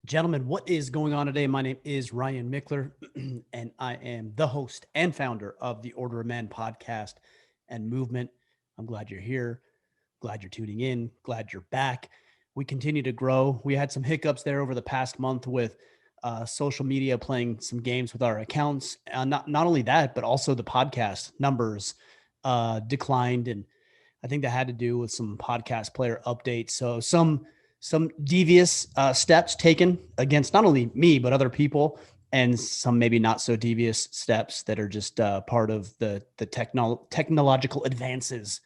Gentlemen, what is going on today? My name is Ryan Mickler, and I am the host and founder of the Order of Man podcast and movement. I'm glad you're here. Glad you're tuning in. Glad you're back. We continue to grow. We had some hiccups there over the past month with social media playing some games with our accounts. Not only that, but also the podcast numbers declined, and I think that had to do with some podcast player updates. So some devious steps taken against not only me but other people, and some maybe not so devious steps that are just part of the technological advances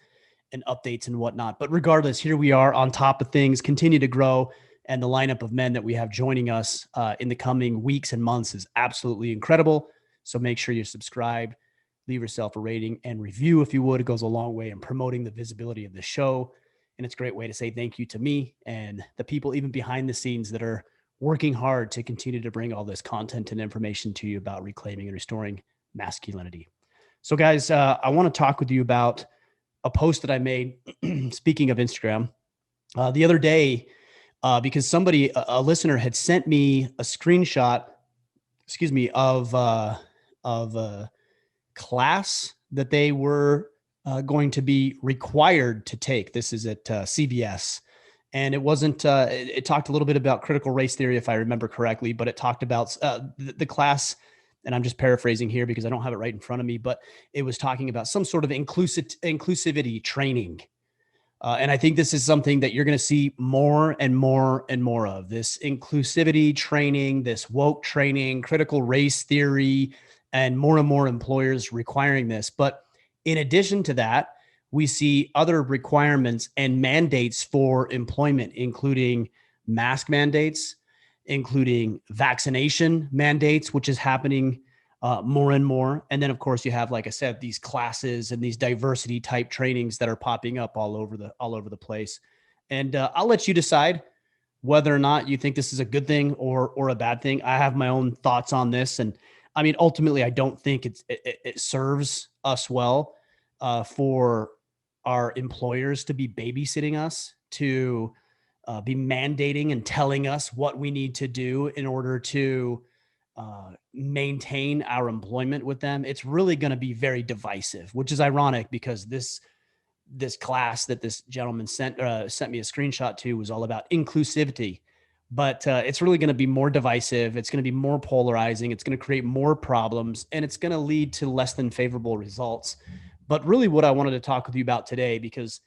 and updates and whatnot. But regardless, here we are on top of things, continue to grow, and the lineup of men that we have joining us in the coming weeks and months is absolutely incredible. So make sure you're subscribed, leave yourself a rating and review if you would. It goes a long way in promoting the visibility of the show. And it's a great way to say thank you to me and the people even behind the scenes that are working hard to continue to bring all this content and information to you about reclaiming and restoring masculinity. So, guys, I want to talk with you about a post that I made. Speaking of Instagram, the other day, because somebody, a listener, had sent me a screenshot, of a class that they were going to be required to take. This is at CBS. And it wasn't, it talked a little bit about critical race theory, if I remember correctly, but it talked about the class, and I'm just paraphrasing here because I don't have it right in front of me, but it was talking about some sort of inclusivity training. And I think this is something that you're going to see more and more and more of, this inclusivity training, this woke training, critical race theory, and more employers requiring this. But in addition to that, we see other requirements and mandates for employment, including mask mandates, including vaccination mandates, which is happening more and more. And then, of course, you have, like I said, these classes and these diversity type trainings that are popping up all over the place. And I'll let you decide whether or not you think this is a good thing or a bad thing. I have my own thoughts on this, and I mean, ultimately, I don't think it serves us well for our employers to be babysitting us, to be mandating and telling us what we need to do in order to maintain our employment with them. It's really going to be very divisive, which is ironic because this class that this gentleman sent me a screenshot to was all about inclusivity. But it's really going to be more divisive. It's going to be more polarizing. It's going to create more problems, and it's going to lead to less than favorable results. But really, what I wanted to talk with you about today, because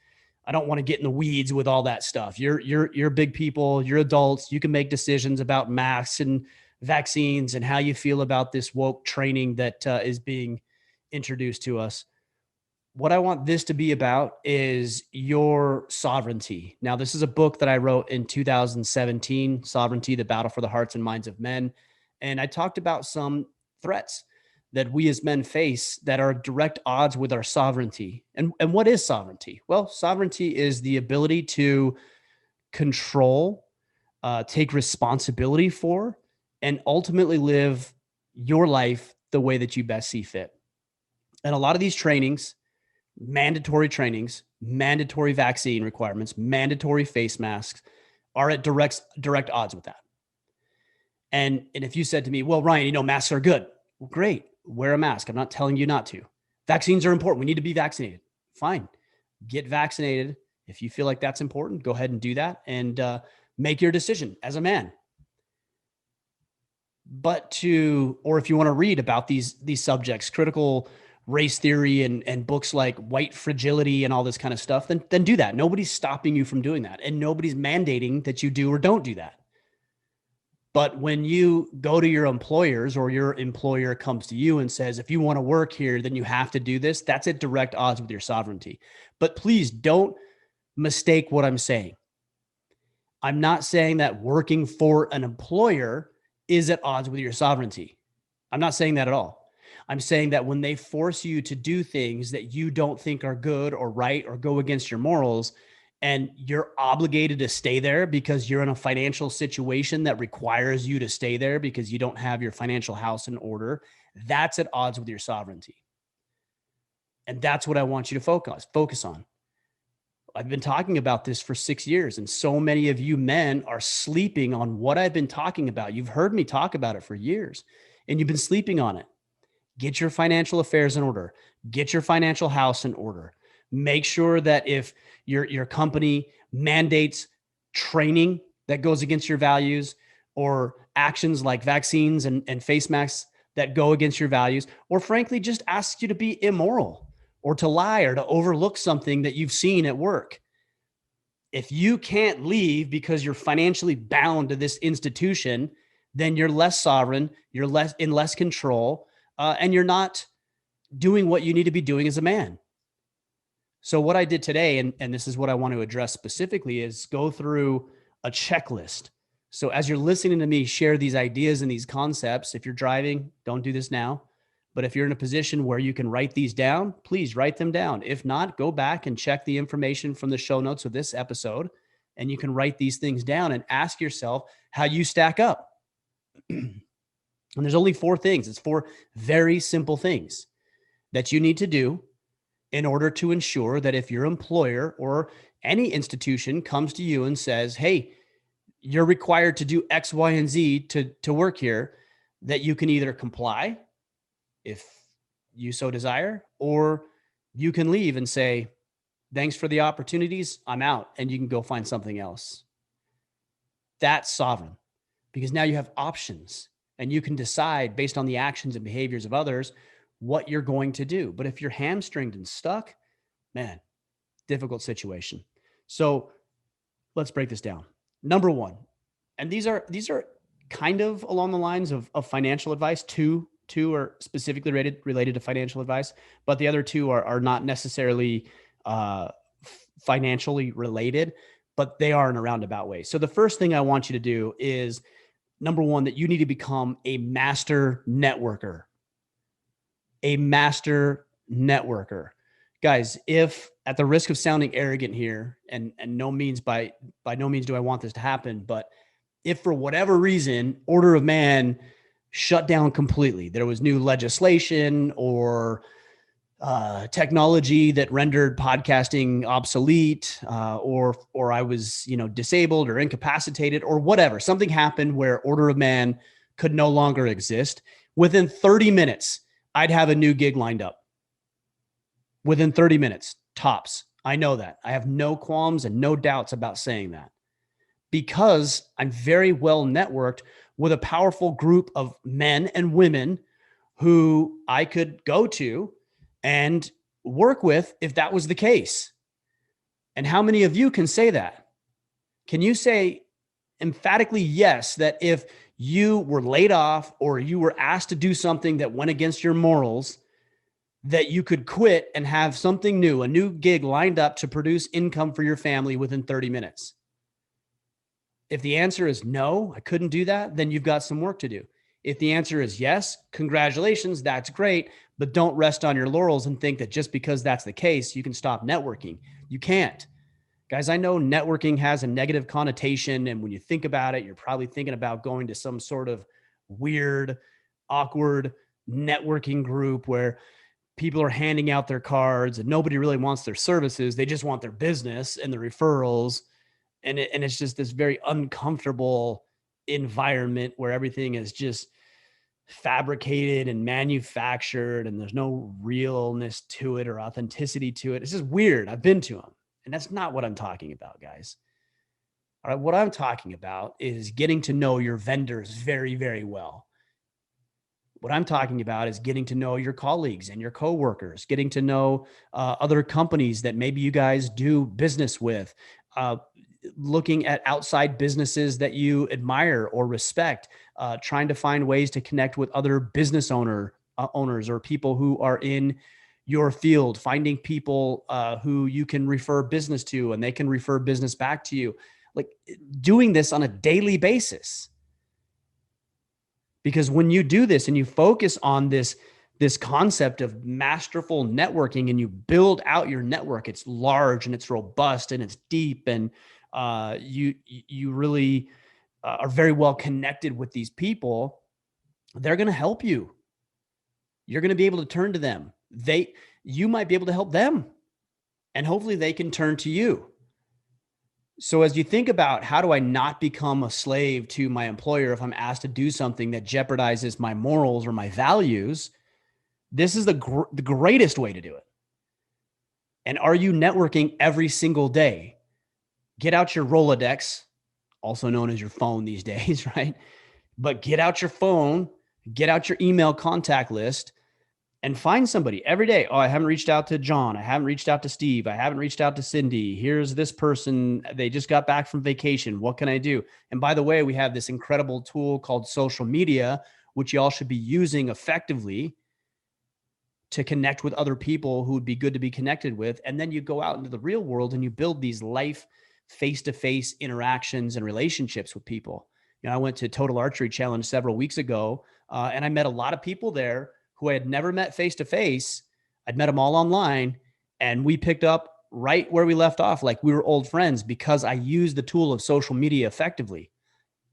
I don't want to get in the weeds with all that stuff. You're big people. You're adults. You can make decisions about masks and vaccines and how you feel about this woke training that is being introduced to us. What I want this to be about is your sovereignty. Now, this is a book that I wrote in 2017, Sovereignty, the Battle for the Hearts and Minds of Men. And I talked about some threats that we as men face that are direct odds with our sovereignty. And what is sovereignty? Well, sovereignty is the ability to control, take responsibility for, and ultimately live your life the way that you best see fit. And a lot of these trainings, mandatory vaccine requirements, mandatory face masks are at direct odds with that. And if you said to me, well, Ryan, masks are good. Well, great. Wear a mask. I'm not telling you not to. Vaccines are important. We need to be vaccinated. Fine. Get vaccinated. If you feel like that's important, go ahead and do that and make your decision as a man. But or if you want to read about these subjects, critical race theory and books like White Fragility and all this kind of stuff, then do that. Nobody's stopping you from doing that. And nobody's mandating that you do or don't do that. But when you go to your employers or your employer comes to you and says, if you want to work here, then you have to do this, that's at direct odds with your sovereignty. But please don't mistake what I'm saying. I'm not saying that working for an employer is at odds with your sovereignty. I'm not saying that at all. I'm saying that when they force you to do things that you don't think are good or right or go against your morals, and you're obligated to stay there because you're in a financial situation that requires you to stay there because you don't have your financial house in order, that's at odds with your sovereignty. And that's what I want you to focus on. I've been talking about this for 6 years, and so many of you men are sleeping on what I've been talking about. You've heard me talk about it for years, and you've been sleeping on it. Get your financial affairs in order. Get your financial house in order. Make sure that if your company mandates training that goes against your values, or actions like vaccines and face masks that go against your values, or frankly, just asks you to be immoral or to lie or to overlook something that you've seen at work. If you can't leave because you're financially bound to this institution, then you're less sovereign, you're less control, and you're not doing what you need to be doing as a man. So what I did today, and this is what I want to address specifically, is go through a checklist. So as you're listening to me share these ideas and these concepts, if you're driving, don't do this now. But if you're in a position where you can write these down, please write them down. If not, go back and check the information from the show notes of this episode, and you can write these things down and ask yourself how you stack up. And there's only 4 things. It's 4 very simple things that you need to do in order to ensure that if your employer or any institution comes to you and says, hey, you're required to do X, Y, and Z to work here, that you can either comply if you so desire, or you can leave and say, thanks for the opportunities, I'm out, and you can go find something else. That's sovereign, because now you have options and you can decide based on the actions and behaviors of others what you're going to do. But if you're hamstringed and stuck, man, difficult situation. So let's break this down. Number 1, and these are kind of along the lines of financial advice. Two are specifically related to financial advice, but the other 2 are not necessarily financially related, but they are in a roundabout way. So the first thing I want you to do is, number 1, that you need to become a master networker. A master networker. Guys, if, at the risk of sounding arrogant here, and no means by no means do I want this to happen, but if for whatever reason Order of Man shut down completely, there was new legislation or technology that rendered podcasting obsolete, or I was, disabled or incapacitated or whatever, something happened where Order of Man could no longer exist, within 30 minutes, I'd have a new gig lined up. Within 30 minutes, tops. I know that. I have no qualms and no doubts about saying that, because I'm very well networked with a powerful group of men and women who I could go to and work with if that was the case. And how many of you can say that? Can you say emphatically yes, that if you were laid off or you were asked to do something that went against your morals, that you could quit and have something new, a new gig lined up to produce income for your family within 30 minutes? If the answer is no, I couldn't do that, then you've got some work to do. If the answer is yes, congratulations, that's great, but don't rest on your laurels and think that just because that's the case, you can stop networking. You can't. Guys, I know networking has a negative connotation, and when you think about it, you're probably thinking about going to some sort of weird, awkward networking group where people are handing out their cards and nobody really wants their services. They just want their business and the referrals. And it's just this very uncomfortable environment where everything is just fabricated and manufactured and there's no realness to it or authenticity to it. It's just weird. I've been to them. And that's not what I'm talking about, guys. All right. What I'm talking about is getting to know your vendors very, very well. What I'm talking about is getting to know your colleagues and your coworkers, getting to know other companies that maybe you guys do business with, looking at outside businesses that you admire or respect, trying to find ways to connect with other business owners or people who are in your field, finding people who you can refer business to and they can refer business back to you. Like, doing this on a daily basis. Because when you do this and you focus on this concept of masterful networking and you build out your network, it's large and it's robust and it's deep, and you really are very well connected with these people. They're going to help you. You're going to be able to turn to them. You might be able to help them. and hopefully they can turn to you. So as you think about how do I not become a slave to my employer if I'm asked to do something that jeopardizes my morals or my values, this is the greatest way to do it. And are you networking every single day? Get out your Rolodex, also known as your phone these days, right? But get out your phone, get out your email contact list, and find somebody every day. Oh, I haven't reached out to John. I haven't reached out to Steve. I haven't reached out to Cindy. Here's this person. They just got back from vacation. What can I do? And by the way, we have this incredible tool called social media, which y'all should be using effectively to connect with other people who would be good to be connected with. And then you go out into the real world and you build these life face-to-face interactions and relationships with people. You know, I went to Total Archery Challenge several weeks ago, and I met a lot of people there who I had never met face-to-face. I'd met them all online, and we picked up right where we left off. Like we were old friends because I used the tool of social media effectively.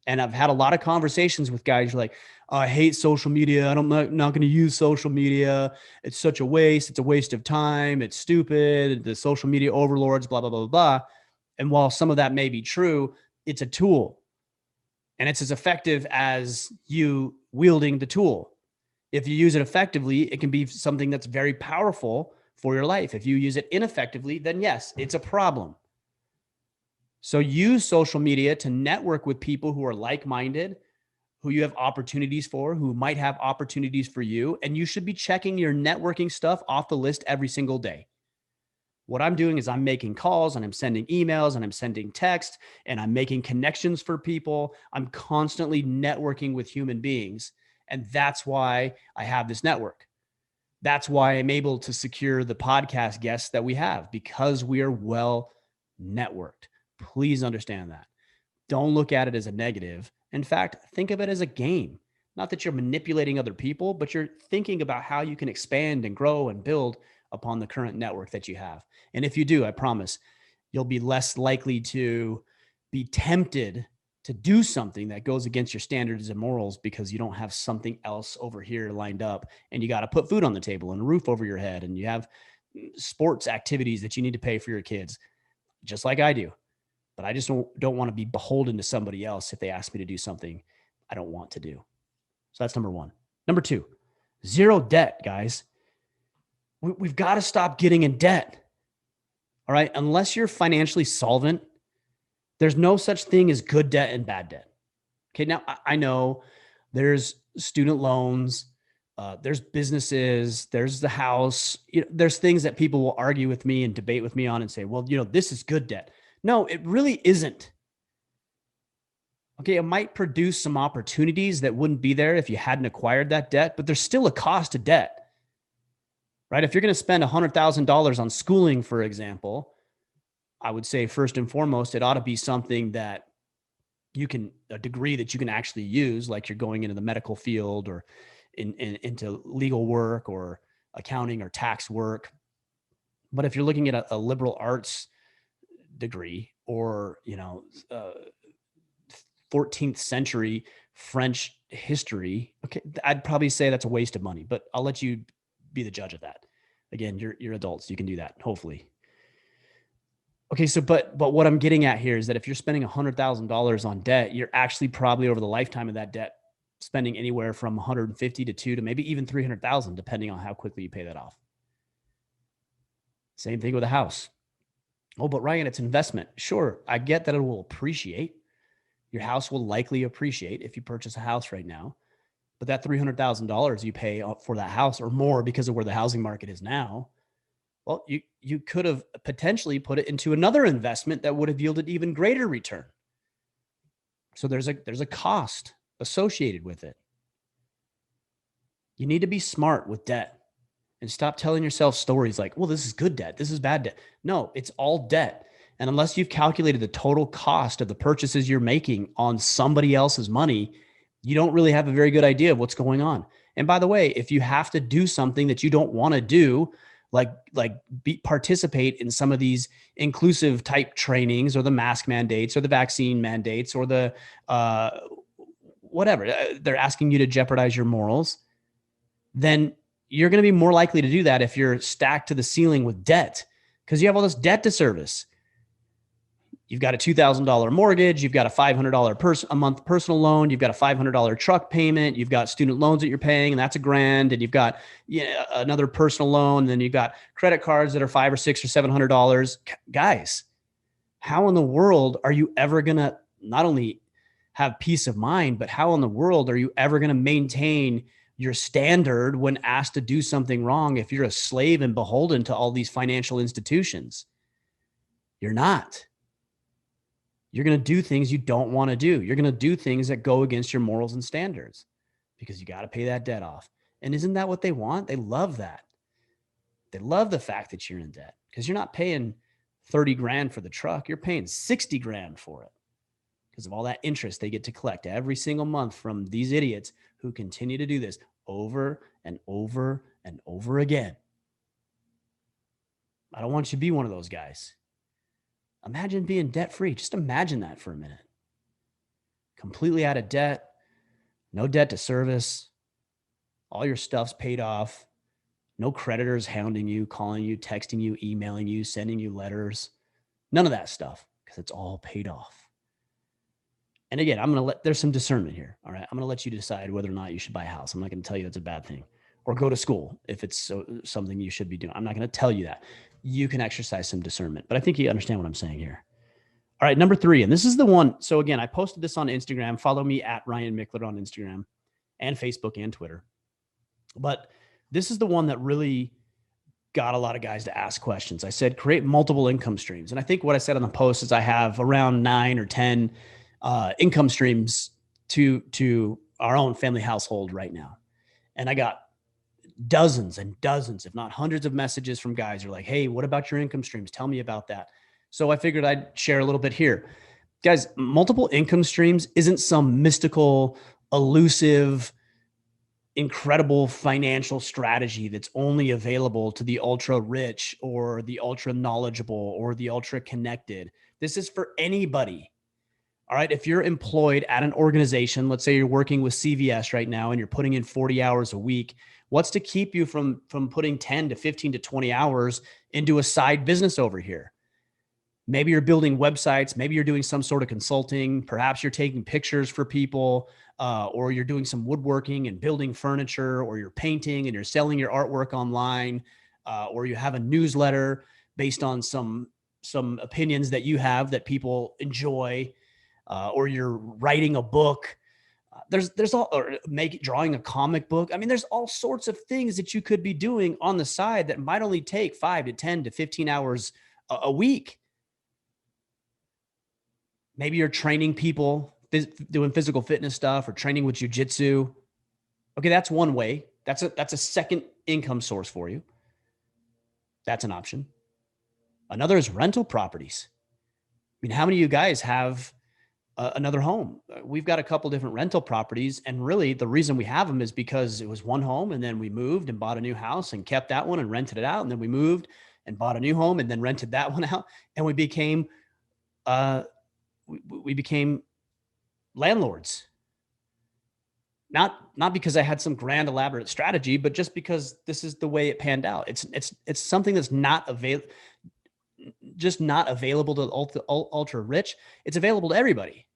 And I've had a lot of conversations with guys who are like, oh, I hate social media. I'm not going to use social media. It's such a waste. It's a waste of time. It's stupid. The social media overlords, blah, blah, blah, blah. And while some of that may be true, it's a tool. And it's as effective as you wielding the tool. If you use it effectively, it can be something that's very powerful for your life. If you use it ineffectively, then yes, it's a problem. So use social media to network with people who are like-minded, who you have opportunities for, who might have opportunities for you. And you should be checking your networking stuff off the list every single day. What I'm doing is I'm making calls and I'm sending emails and I'm sending texts and I'm making connections for people. I'm constantly networking with human beings. And that's why I have this network. That's why I'm able to secure the podcast guests that we have, because we are well networked. Please understand that. Don't look at it as a negative. In fact, think of it as a game. Not that you're manipulating other people, but you're thinking about how you can expand and grow and build upon the current network that you have. And if you do, I promise you'll be less likely to be tempted to do something that goes against your standards and morals because you don't have something else over here lined up and you got to put food on the table and a roof over your head and you have sports activities that you need to pay for your kids, just like I do. But I just don't want to be beholden to somebody else if they ask me to do something I don't want to do. So that's number one. Number two, zero debt, guys. We've got to stop getting in debt. All right. Unless you're financially solvent, there's no such thing as good debt and bad debt. Okay. Now I know there's student loans, there's businesses, there's the house, there's things that people will argue with me and debate with me on and say, well, this is good debt. No, it really isn't. Okay, it might produce some opportunities that wouldn't be there if you hadn't acquired that debt, but there's still a cost to debt, right? If you're going to spend $100,000 on schooling, for example, I would say first and foremost, it ought to be something that a degree that you can actually use, like you're going into the medical field or into legal work or accounting or tax work. But if you're looking at a liberal arts degree or 14th century French history, okay, I'd probably say that's a waste of money, but I'll let you be the judge of that. Again, you're adults, you can do that, hopefully. Okay, so but what I'm getting at here is that if you're spending $100,000 on debt, you're actually probably over the lifetime of that debt spending anywhere from 150 to 2 to maybe even 300,000, depending on how quickly you pay that off. Same thing with a house. Oh, but Ryan, it's investment. Sure, I get that it will appreciate. Your house will likely appreciate if you purchase a house right now. But that $300,000 you pay for that house or more because of where the housing market is now, well, you could have potentially put it into another investment that would have yielded even greater return. So there's a cost associated with it. You need to be smart with debt and stop telling yourself stories like, well, this is good debt, this is bad debt. No, it's all debt. And unless you've calculated the total cost of the purchases you're making on somebody else's money, you don't really have a very good idea of what's going on. And by the way, if you have to do something that you don't want to do, like participate in some of these inclusive type trainings or the mask mandates or the vaccine mandates or the whatever, they're asking you to jeopardize your morals, then you're going to be more likely to do that if you're stacked to the ceiling with debt, because you have all this debt to service. You've got a $2,000 mortgage. You've got a $500 a month personal loan. You've got a $500 truck payment. You've got student loans that you're paying, and that's $1,000. And you've got another personal loan. And then you've got credit cards that are $500 or $600 or $700. Guys, how in the world are you ever going to not only have peace of mind, but how in the world are you ever going to maintain your standard when asked to do something wrong if you're a slave and beholden to all these financial institutions? You're not. You're going to do things you don't want to do. You're going to do things that go against your morals and standards because you got to pay that debt off. And isn't that what they want? They love that. They love the fact that you're in debt because you're not paying 30 grand for the truck. You're paying 60 grand for it because of all that interest they get to collect every single month from these idiots who continue to do this over and over and over again. I don't want you to be one of those guys. Imagine being debt-free. Just imagine that for a minute. Completely out of debt, no debt to service, all your stuff's paid off, no creditors hounding you, calling you, texting you, emailing you, sending you letters, none of that stuff because it's all paid off. And again, there's some discernment here. All right. I'm going to let you decide whether or not you should buy a house. I'm not going to tell you that's a bad thing or go to school if it's something you should be doing. I'm not going to tell you that. You can exercise some discernment, but I think you understand what I'm saying here. All right. Number 3, and this is the one. So again, I posted this on Instagram. Follow me at Ryan Mickler on Instagram and Facebook and Twitter. But this is the one that really got a lot of guys to ask questions. I said, create multiple income streams. And I think what I said on the post is I have around 9 or 10 income streams to our own family household right now. And I got dozens and dozens, if not hundreds of messages from guys who are like, hey, what about your income streams? Tell me about that. So I figured I'd share a little bit here. Guys, multiple income streams isn't some mystical, elusive, incredible financial strategy that's only available to the ultra rich or the ultra knowledgeable or the ultra connected. This is for anybody. All right. If you're employed at an organization, let's say you're working with CVS right now and you're putting in 40 hours a week, what's to keep you from putting 10 to 15 to 20 hours into a side business over here? Maybe you're building websites. Maybe you're doing some sort of consulting. Perhaps you're taking pictures for people, or you're doing some woodworking and building furniture, or you're painting and you're selling your artwork online, or you have a newsletter based on some opinions that you have that people enjoy, or you're writing a book. There's all, or drawing a comic book. I mean, there's all sorts of things that you could be doing on the side that might only take 5 to 10 to 15 hours a week. Maybe you're training people, doing physical fitness stuff or training with jujitsu. Okay, that's one way. That's a second income source for you. That's an option. Another is rental properties. I mean, how many of you guys have another home? We've got a couple different rental properties, and really the reason we have them is because it was one home, and then we moved and bought a new house and kept that one and rented it out, and then we moved and bought a new home and then rented that one out, and we became landlords. Not because I had some grand elaborate strategy, but just because this is the way it panned out. It's something that's not available to ultra rich. It's available to everybody.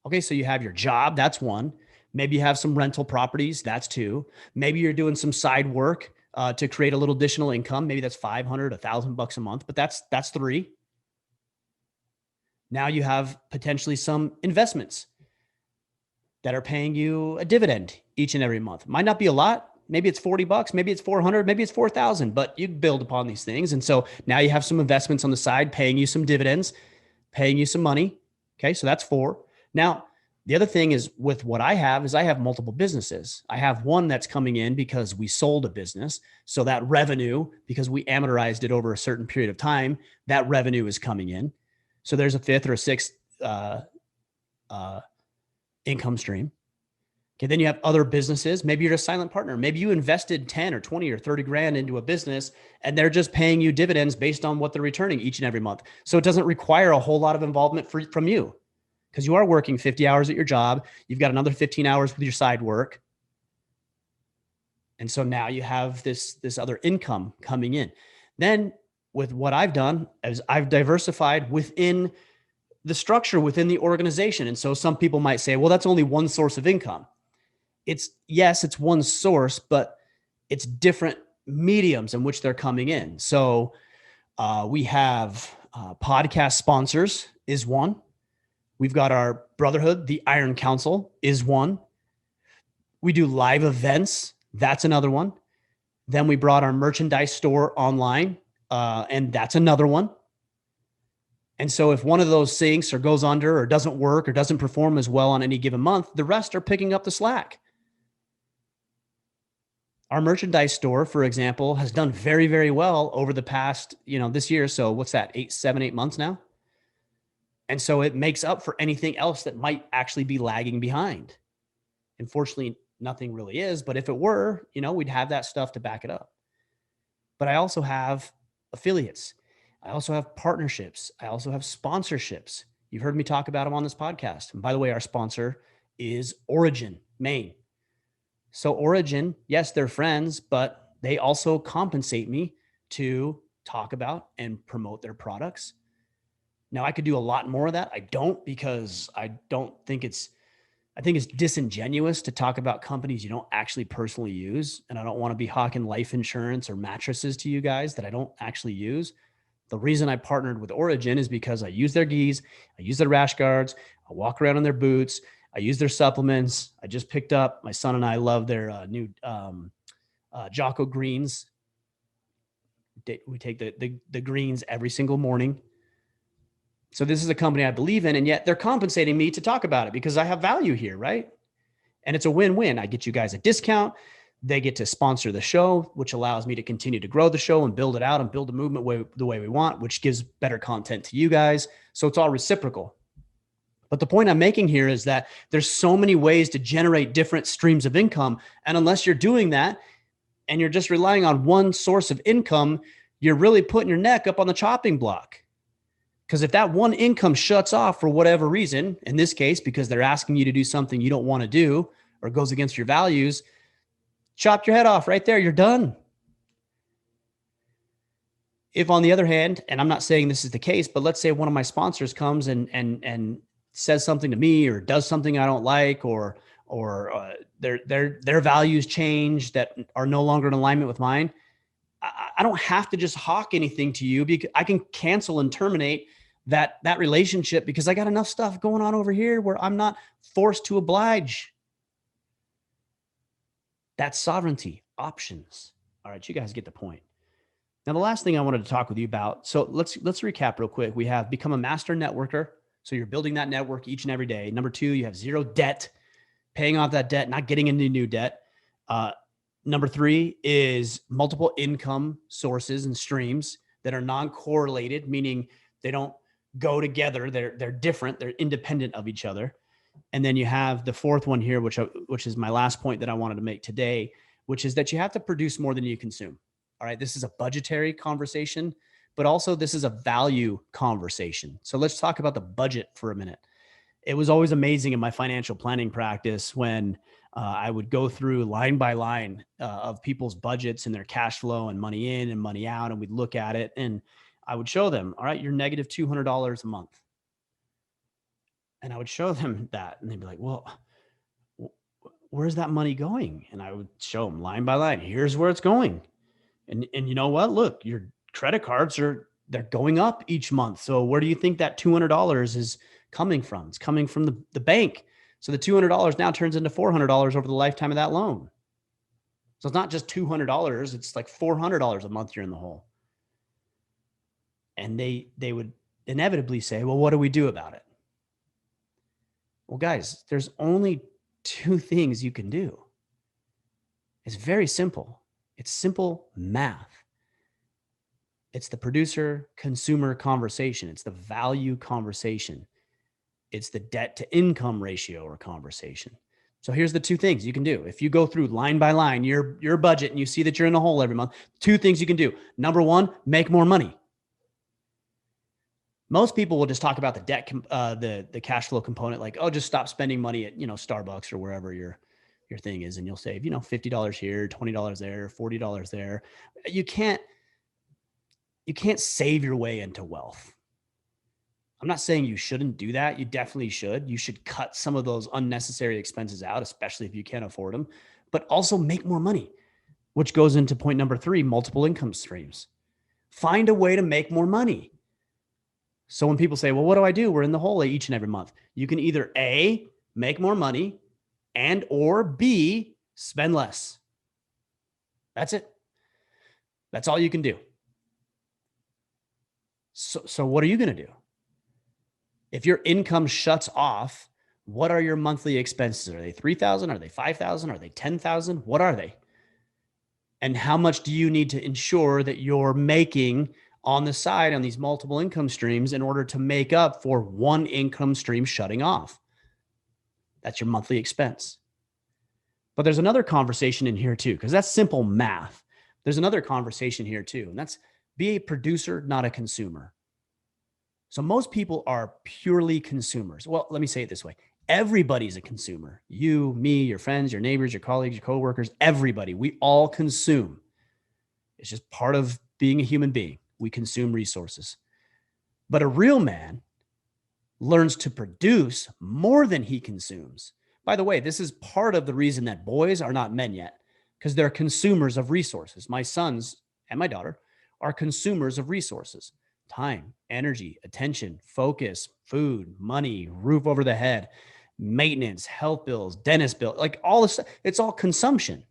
Okay, so you have your job, that's one. Maybe you have some rental properties, that's 2. Maybe you're doing some side work to create a little additional income. Maybe that's $500, $1,000 a month, but that's 3. Now you have potentially some investments that are paying you a dividend each and every month. Might not be a lot. Maybe it's $40, maybe it's $400, maybe it's $4,000, but you build upon these things. And so now you have some investments on the side, paying you some dividends, paying you some money. Okay. So that's 4. Now, the other thing is with what I have is I have multiple businesses. I have one that's coming in because we sold a business. So that revenue, because we amortized it over a certain period of time, that revenue is coming in. So there's a 5th or a 6th income stream. Okay, then you have other businesses. Maybe you're a silent partner. Maybe you invested 10 or 20 or 30 grand into a business and they're just paying you dividends based on what they're returning each and every month. So it doesn't require a whole lot of involvement from you because you are working 50 hours at your job. You've got another 15 hours with your side work. And so now you have this other income coming in. Then with what I've done is I've diversified within the structure within the organization. And so some people might say, well, that's only one source of income. Yes, it's one source, but it's different mediums in which they're coming in. So we have podcast sponsors is one. We've got our brotherhood, the Iron Council is one. We do live events. That's another one. Then we brought our merchandise store online, and that's another one. And so if one of those sinks or goes under or doesn't work or doesn't perform as well on any given month, the rest are picking up the slack. Our merchandise store, for example, has done very, very well over the past, this year. So what's that, 8 months now? And so it makes up for anything else that might actually be lagging behind. Unfortunately, nothing really is, but if it were, we'd have that stuff to back it up. But I also have affiliates. I also have partnerships. I also have sponsorships. You've heard me talk about them on this podcast. And by the way, our sponsor is Origin, Maine. So Origin, yes, they're friends, but they also compensate me to talk about and promote their products. Now I could do a lot more of that. I don't, because I think it's disingenuous to talk about companies you don't actually personally use. And I don't want to be hawking life insurance or mattresses to you guys that I don't actually use. The reason I partnered with Origin is because I use their gis, I use their rash guards, I walk around in their boots, I use their supplements. I just picked up, my son and I love their new Jocko greens. We take the greens every single morning. So this is a company I believe in, and yet they're compensating me to talk about it because I have value here, right? And it's a win-win. I get you guys a discount. They get to sponsor the show, which allows me to continue to grow the show and build it out and build the movement the way we want, which gives better content to you guys. So it's all reciprocal. But the point I'm making here is that there's so many ways to generate different streams of income. And unless you're doing that and you're just relying on one source of income, you're really putting your neck up on the chopping block. Because if that one income shuts off for whatever reason, in this case, because they're asking you to do something you don't want to do or goes against your values, chop your head off right there. You're done. If on the other hand, and I'm not saying this is the case, but let's say one of my sponsors comes and says something to me or does something I don't like, or their values change that are no longer in alignment with mine, I don't have to just hawk anything to you, because I can cancel and terminate that relationship because I got enough stuff going on over here where I'm not forced to oblige. That's sovereignty, options. All right, you guys get the point. Now, the last thing I wanted to talk with you about, so let's recap real quick. We have become a master networker. So you're building that network each and every day. Number 2, you have zero debt, paying off that debt, not getting into new debt. Number 3 is multiple income sources and streams that are non-correlated, meaning they don't go together. They're different. They're independent of each other. And then you have the 4th one here, which is my last point that I wanted to make today, which is that you have to produce more than you consume. All right. This is a budgetary conversation, but also this is a value conversation. So let's talk about the budget for a minute. It was always amazing in my financial planning practice when I would go through line by line of people's budgets and their cash flow and money in and money out. And we'd look at it and I would show them, all right, you're negative $200 a month. And I would show them that and they'd be like, well, where's that money going? And I would show them line by line, here's where it's going. And you know what? Look, your credit cards they're going up each month. So where do you think that $200 is coming from? It's coming from the bank. So the $200 now turns into $400 over the lifetime of that loan. So it's not just $200. It's like $400 a month you're in the hole. And they would inevitably say, well, what do we do about it? Well, guys, there's only 2 things you can do. It's very simple. It's simple math. It's the producer-consumer conversation. It's the value conversation. It's the debt to income ratio or conversation. So here's the 2 things you can do. If you go through line by line, your budget, and you see that you're in the hole every month, 2 things you can do. Number 1, make more money. Most people will just talk about the debt, the cash flow component, like, oh, just stop spending money at, Starbucks or wherever your thing is. And you'll save, $50 here, $20 there, $40 there. You can't You can't save your way into wealth. I'm not saying you shouldn't do that. You definitely should. You should cut some of those unnecessary expenses out, especially if you can't afford them, but also make more money, which goes into point number 3, multiple income streams. Find a way to make more money. So when people say, well, what do I do? We're in the hole each and every month. You can either A, make more money, and or B, spend less. That's it. That's all you can do. So what are you going to do? If your income shuts off, what are your monthly expenses? Are they 3,000? Are they 5,000? Are they 10,000? What are they? And how much do you need to ensure that you're making on the side on these multiple income streams in order to make up for one income stream shutting off? That's your monthly expense. But there's another conversation in here too, because that's simple math. There's another conversation here too, and that's be a producer, not a consumer. So most people are purely consumers. Well, let me say it this way. Everybody's a consumer. You, me, your friends, your neighbors, your colleagues, your coworkers, everybody. We all consume. It's just part of being a human being. We consume resources. But a real man learns to produce more than he consumes. By the way, this is part of the reason that boys are not men yet, because they're consumers of resources. My sons and my daughter are consumers of resources. Time, energy, attention, focus, food, money, roof over the head, maintenance, health bills, dentist bill, like all this, it's all consumption.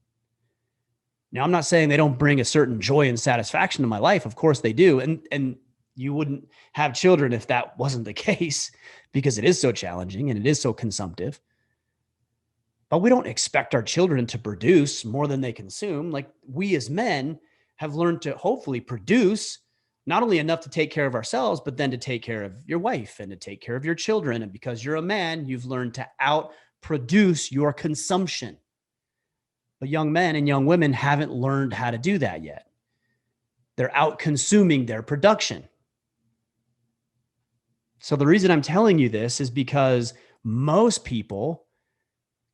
Now, I'm not saying they don't bring a certain joy and satisfaction to my life. Of course they do. And you wouldn't have children if that wasn't the case, because it is so challenging and it is so consumptive. But we don't expect our children to produce more than they consume. Like, we as men have learned to hopefully produce not only enough to take care of ourselves, but then to take care of your wife and to take care of your children. And because you're a man, you've learned to outproduce your consumption. But young men and young women haven't learned how to do that yet. They're out consuming their production. So the reason I'm telling you this is because most people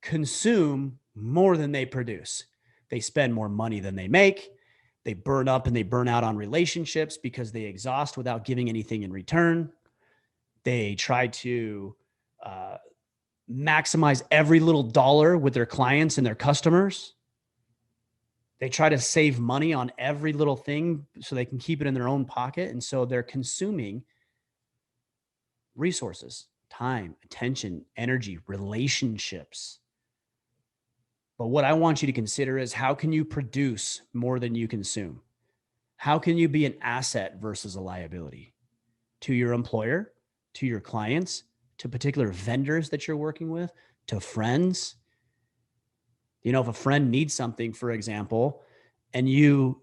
consume more than they produce. They spend more money than they make. They burn up and they burn out on relationships because they exhaust without giving anything in return. They try to maximize every little dollar with their clients and their customers. They try to save money on every little thing so they can keep it in their own pocket. And so they're consuming resources, time, attention, energy, relationships. But what I want you to consider is, how can you produce more than you consume? How can you be an asset versus a liability to your employer, to your clients, to particular vendors that you're working with, to friends? You know, if a friend needs something, for example, and you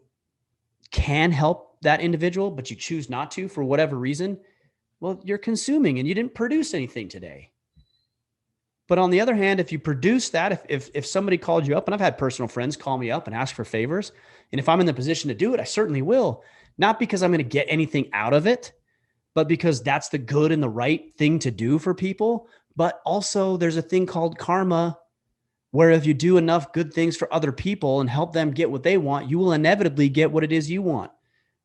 can help that individual, but you choose not to for whatever reason, well, you're consuming and you didn't produce anything today. But on the other hand, if you produce that, if somebody called you up, and I've had personal friends call me up and ask for favors, and if I'm in the position to do it, I certainly will. Not because I'm going to get anything out of it, but because that's the good and the right thing to do for people. But also there's a thing called karma, where if you do enough good things for other people and help them get what they want, you will inevitably get what it is you want.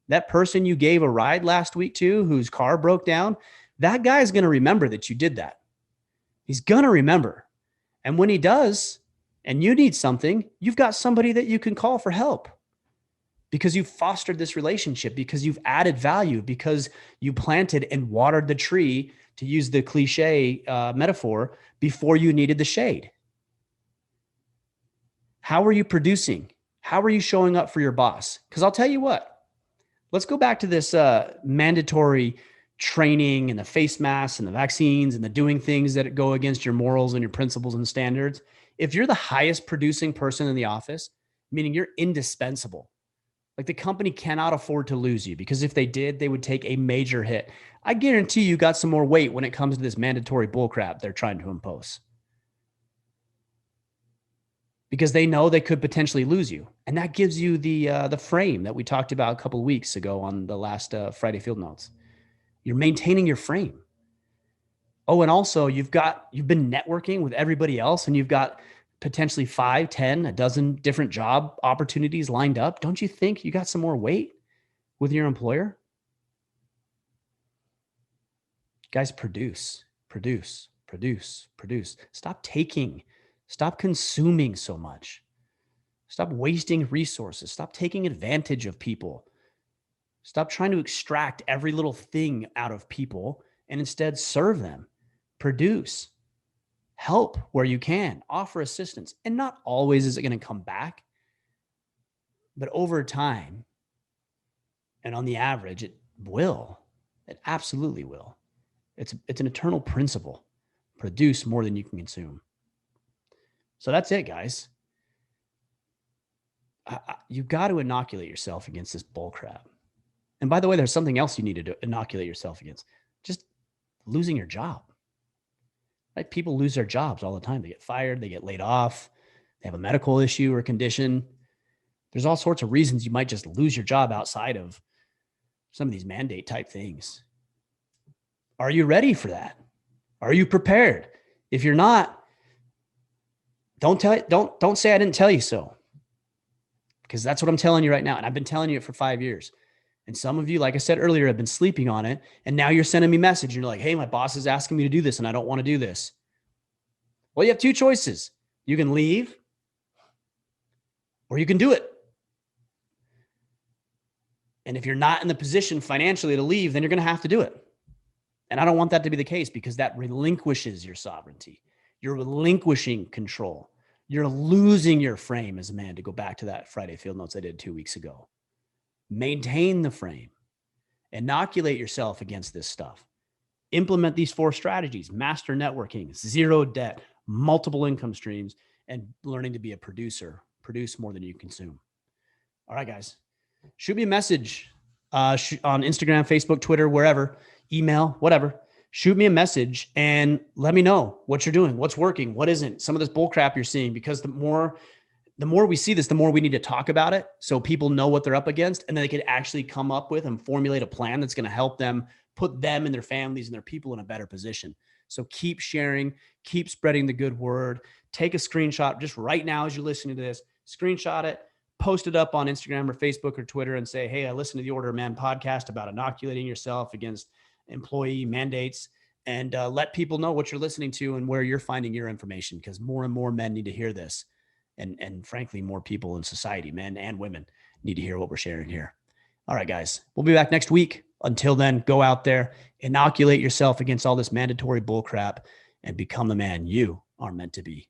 That person you gave a ride last week to, whose car broke down, that guy is going to remember that you did that. He's going to remember. And when he does, and you need something, you've got somebody that you can call for help, because you've fostered this relationship, because you've added value, because you planted and watered the tree, to use the cliche metaphor, before you needed the shade. How are you producing? How are you showing up for your boss? Because I'll tell you what, let's go back to this mandatory training and the face masks and the vaccines and the doing things that go against your morals and your principles and standards. If you're the highest producing person in the office, meaning you're indispensable, like the company cannot afford to lose you, because if they did, they would take a major hit. I guarantee you got some more weight when it comes to this mandatory bullcrap they're trying to impose, because they know they could potentially lose you. And that gives you the frame that we talked about a couple of weeks ago on the last Friday Field Notes. You're maintaining your frame. Oh, and also you've been networking with everybody else, and you've got potentially 5, 10, a dozen different job opportunities lined up. Don't you think you got some more weight? with your employer? Guys, produce, produce, produce, produce. Stop taking, stop consuming so much. Stop wasting resources. Stop taking advantage of people. Stop trying to extract every little thing out of people and instead serve them. Produce, help where you can, offer assistance. And not always is it going to come back, but over time and on the average, it will. It absolutely will. It's an eternal principle. Produce more than you can consume. So that's it, guys. You've got to inoculate yourself against this bull crap. And by the way, there's something else you need to inoculate yourself against. Just losing your job. Right? People lose their jobs all the time. They get fired, they get laid off, they have a medical issue or condition. There's all sorts of reasons you might just lose your job outside of some of these mandate type things. Are you ready for that? Are you prepared? If you're not, don't say I didn't tell you so. Because that's what I'm telling you right now. And I've been telling you it for 5 years. And some of you, like I said earlier, have been sleeping on it. And now you're sending me a message. And you're like, hey, my boss is asking me to do this and I don't want to do this. Well, you have two choices. You can leave or you can do it. And if you're not in the position financially to leave, then you're going to have to do it. And I don't want that to be the case because that relinquishes your sovereignty. You're relinquishing control. You're losing your frame as a man, to go back to that Friday field notes I did 2 weeks ago. Maintain the frame. Inoculate yourself against this stuff. Implement these 4 strategies: master networking, zero debt, multiple income streams, and learning to be a producer. Produce more than you consume. All right, guys. Shoot me a message on Instagram, Facebook, Twitter, wherever, email, whatever. Shoot me a message and let me know what you're doing, what's working, what isn't, some of this bull crap you're seeing, because the more we see this, the more we need to talk about it so people know what they're up against, and then they can actually come up with and formulate a plan that's going to help them, put them and their families and their people in a better position. So keep sharing, keep spreading the good word. Take a screenshot just right now as you're listening to this, screenshot it, post it up on Instagram or Facebook or Twitter and say, hey, I listened to the Order of Man podcast about inoculating yourself against employee mandates, and let people know what you're listening to and where you're finding your information, because more and more men need to hear this. And frankly, more people in society, men and women, need to hear what we're sharing here. All right, guys, we'll be back next week. Until then, go out there, inoculate yourself against all this mandatory bull crap, and become the man you are meant to be.